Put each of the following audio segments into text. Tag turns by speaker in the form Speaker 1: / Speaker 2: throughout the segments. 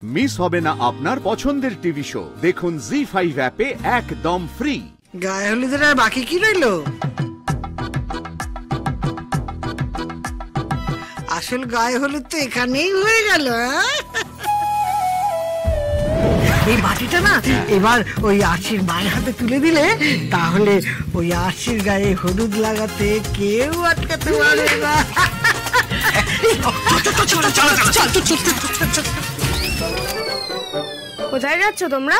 Speaker 1: Miss হবে না আপনার পছন্দের টিভি শো। দেখুন জি5 অ্যাপে একদম ফ্রি।
Speaker 2: গায়ে হলুদের আর বাকি কি রইলো? আসল গায়ে হলুদ তো এখানেই হয়ে গেল। এই বাটিটা না এবার ওই আরশির মায়ের হাতে তুলে দিলে তাহলে ওই আরশির গায়ে হলুদ লাগাতে কেউ আটকাতে পারবে না।
Speaker 3: কোথায় যাচ্ছ তোমরা?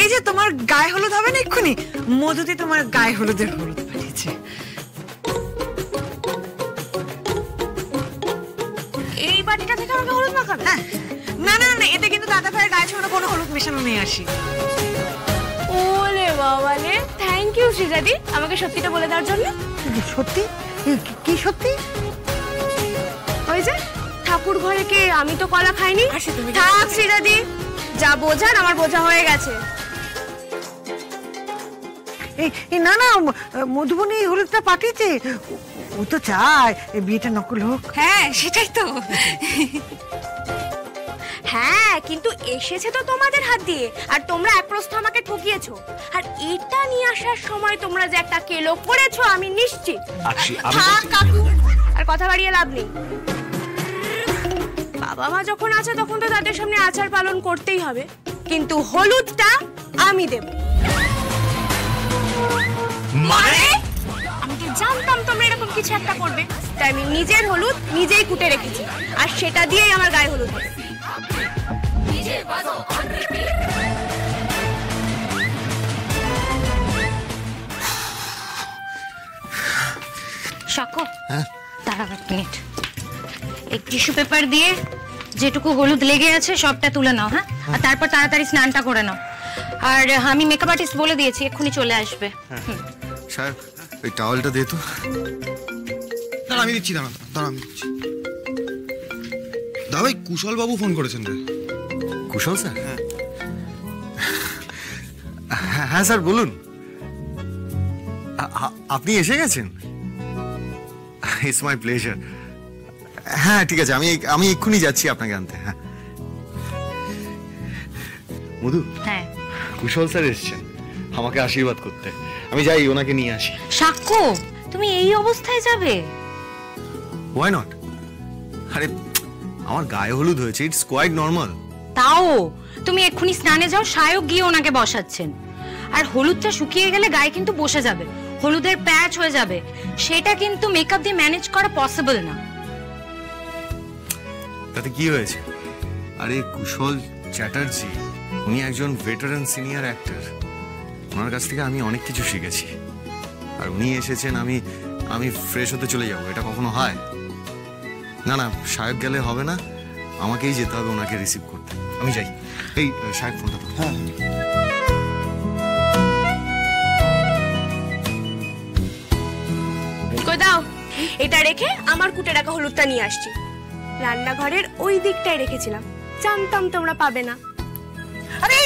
Speaker 2: এই যে তোমার গায়ে হলুদ হবে না এক্ষুনি, মধুতি তোমার গায়ে হলুদের হলুদ পাঠিয়েছে।
Speaker 3: এই বাটিটা থেকে আমাকে হলুদ মাখাবে?
Speaker 2: না না না, এতে কিন্তু দাদা ভাইয়ের গায়ে ছোঁয়া কোনো হলুদ মেশানো নেই। আসি
Speaker 3: ওলে বাবালে, থ্যাংক ইউ শ্রীজাদি আমাকে সত্যিটা বলে দেওয়ার জন্য।
Speaker 2: সত্যি? কি সত্যি?
Speaker 3: ওই যে ঠাকুর ঘরে কে আমি তো কলা খাইনি। থাক শ্রীজাদি, যা বোঝার আমার বোঝা হয়ে গেছে।
Speaker 2: না না, মধুবনী এই হলুদটা পাঠিয়েছে। ও তো চায় বিয়েটা নকল হোক।
Speaker 3: হ্যাঁ সেটাই তো। হ্যাঁ কিন্তু এসেছে তো তোমাদের হাত দিয়ে, আর তোমরা এক প্রস্থ আমাকে ঠকিয়েছো। আর এটা নিয়ে আসার সময় তোমরা যে একটা কেলো করেছো আমি নিশ্চিত। থাক কাকু, আর কথা বাড়িয়ে লাভ নেই। বাবা মা যখন আছে তখন তো তাদের সামনে আচার পালন করতেই হবে, কিন্তু হলুদটা আমি দেব। মানে আমি তো জানতাম তোমরা এরকম কিছু একটা করবে, তাই আমি নিজের হলুদ নিজেই কুটে রেখেছি, আর সেটা দিয়েই আমার গায়ে হলুদ হবে।
Speaker 4: শাকো, দাঁড়াও এক মিনিট। এক টিস্যু পেপার দিয়ে যেটুকু হলুদ লেগে আছে সবটা তুলে নাও। হ্যাঁ, আর তারপর তাড়াতাড়ি স্নানটা করে নাও। আর আমি মেকআপ আর্টিস্ট বলে দিয়েছি এক্ষুনি চলে আসবে।
Speaker 5: স্যার ওই টাওয়েলটা দে তো। দাঁড়া আমি দিচ্ছি, দাঁড়া আমি দিচ্ছি। দাদা ভাই কুশল বাবু ফোন করেছেন রে। কুশল স্যার? হ্যাঁ স্যার বলুন। আপনি এসে গেছেন? It's my pleasure. হ্যাঁ ঠিক আছে, আমি এক্ষুনি যাচ্ছি আপনাকে আনতে। হ্যাঁ মধু, হ্যাঁ কুশল স্যার এসেছেন আমাকে আশীর্বাদ করতে। আমি যাই ওনাকে নিয়ে আসি।
Speaker 4: শাকো, তুমি এই অবস্থায় যাবে?
Speaker 5: Why not? আরে আমার গায়ে হলুদ হয়েছে, ইটস কোয়াইট নরমাল।
Speaker 4: তাও তুমি এক্ষুনি স্নানে যাও, সায়ক গিয়ে ওনাকে বসাচ্ছেন। আর হলুদটা শুকিয়ে গেলে গায়ে কিন্তু বসে যাবে, হলুদের প্যাচ হয়ে যাবে। সেটা কিন্তু মেকআপ দিয়ে ম্যানেজ করা পসিবল না।
Speaker 5: তাতে কি হয়েছে? আরে কুশল চ্যাটার্জি উনি একজন ভেটারান সিনিয়র অ্যাক্টর। ওনার কাছ থেকে আমি অনেক কিছু শিখেছি। আর উনি এসেছেন, আমি ফ্রেশ হতে চলে যাবো, এটা কখনো হয়? না না, সাহেব গেলে হবে না, আমাকেই যেতে হবে ওনাকে রিসিভ করতে। আমি যাই। এই সাহেব ফোনটা তো। হ্যাঁ
Speaker 3: কই দাও, এটা রেখে আমার কুটে রাখা হলুদটা নিয়ে আসছি। রান্নাঘরের ওই দিকটায় রেখেছিলাম, জানতাম তোমরা পাবে না। আরে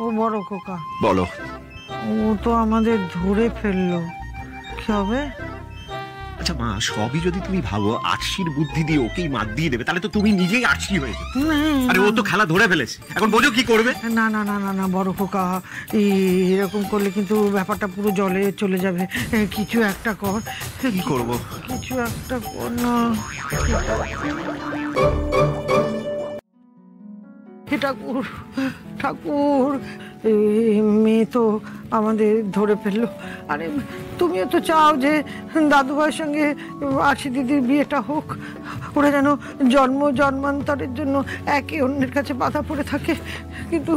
Speaker 2: ও বড় খোকা,
Speaker 5: বলো।
Speaker 2: ও তো আমাদের ধরে ফেললো, কি হবে?
Speaker 6: আচ্ছা মা, সবই যদি তুমি ভাবো আরশির বুদ্ধি দিয়ে ওকেই মাত দিয়ে দেবে, তাহলে তো তুমি নিজেই আরশি হয়ে যাবে। আরে ও তো খেলা ধরে ফেলেছে, এখন বোঝো কি করবে।
Speaker 2: না না না না না বড় খোকা, এরকম করলে কিন্তু ব্যাপারটা পুরো জলে চলে যাবে। কিছু একটা কর।
Speaker 5: কি করব?
Speaker 2: কিছু একটা কর না। ঠাকুর ঠাকুর, মেয়ে তো আমাদের ধরে ফেললো। আরে তুমিও তো চাও যে দাদু ভাইয়ের সঙ্গে আশি দিদির বিয়েটা হোক, ওরা যেন জন্ম জন্মান্তরের জন্য একে অন্যের কাছে বাধা পড়ে থাকে। কিন্তু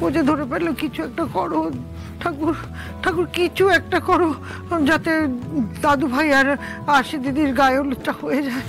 Speaker 2: ও যে ধরে ফেললো, কিছু একটা করো ঠাকুর, ঠাকুর কিছু একটা করো যাতে দাদু ভাই আর আশি দিদির গায়ে হলুদটা হয়ে যায়।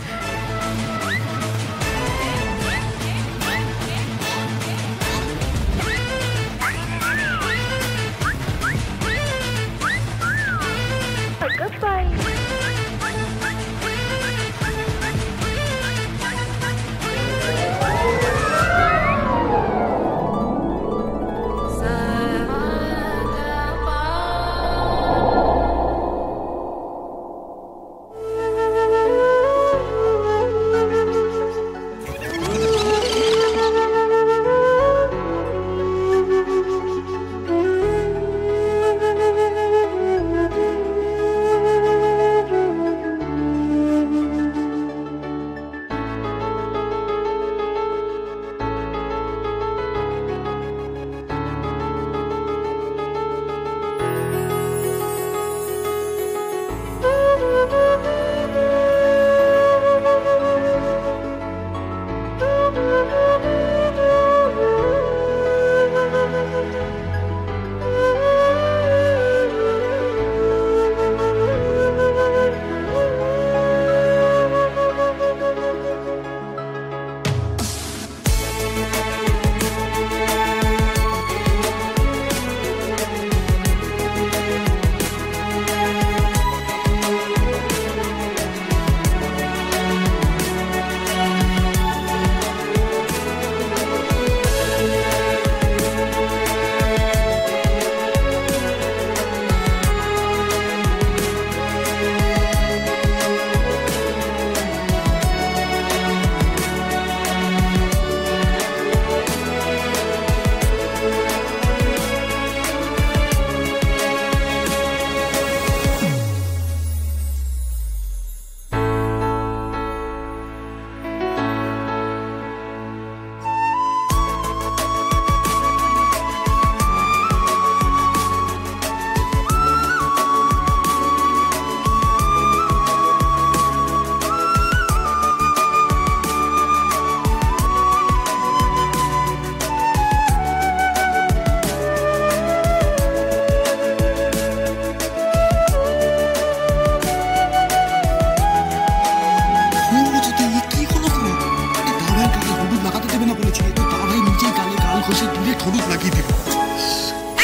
Speaker 7: ধনুক লাগিয়ে দিল।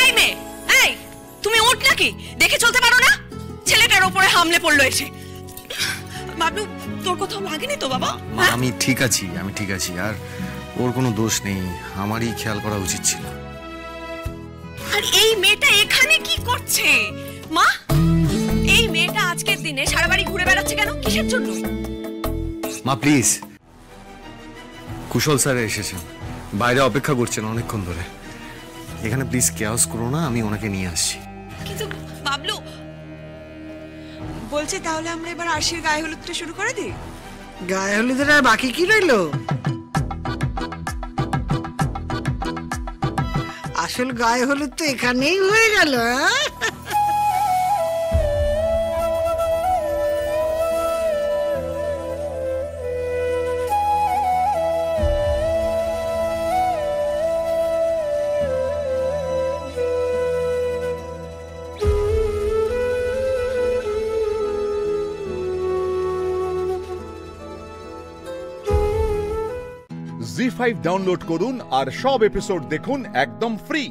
Speaker 8: এই মেয়ে, এই তুমি উঠ নাকি? দেখে চলতে পারো না? ছেলেটার উপরে হামলে পড়লো এসে। বাবলু, তোর কোথাও লাগেনি তো বাবা?
Speaker 5: মা, আমি ঠিক আছি, আমি ঠিক আছি। আর ওর কোনো দোষ নেই, আমারই খেয়াল করা উচিত ছিল।
Speaker 8: আর এই মেয়েটা এখানে কি করছে মা? এই মেয়েটা আজকের দিনে সারা বাড়ি ঘুরে বেড়াচ্ছে কেন? কিসের জন্য?
Speaker 5: মা প্লিজ, কুশল স্যার এসেছেন, বাইরে অপেক্ষা করছেন অনেকক্ষণ ধরে। এখানে প্লিজ কেয়াস করো না, আমি ওনাকে নিয়ে আসছি।
Speaker 8: কিন্তু বাবলু বলছে তাহলে আমরা এবার আরশির গায়ে হলুদটা শুরু করে দিই।
Speaker 2: গায়ে হলুদের আর বাকি কি রইলো? আসল গায়ে হলুদ তো এখানেই হয়ে গেল।
Speaker 1: জি5 ডাউনলোড করুন আর সব এপিসোড দেখুন একদম ফ্রি।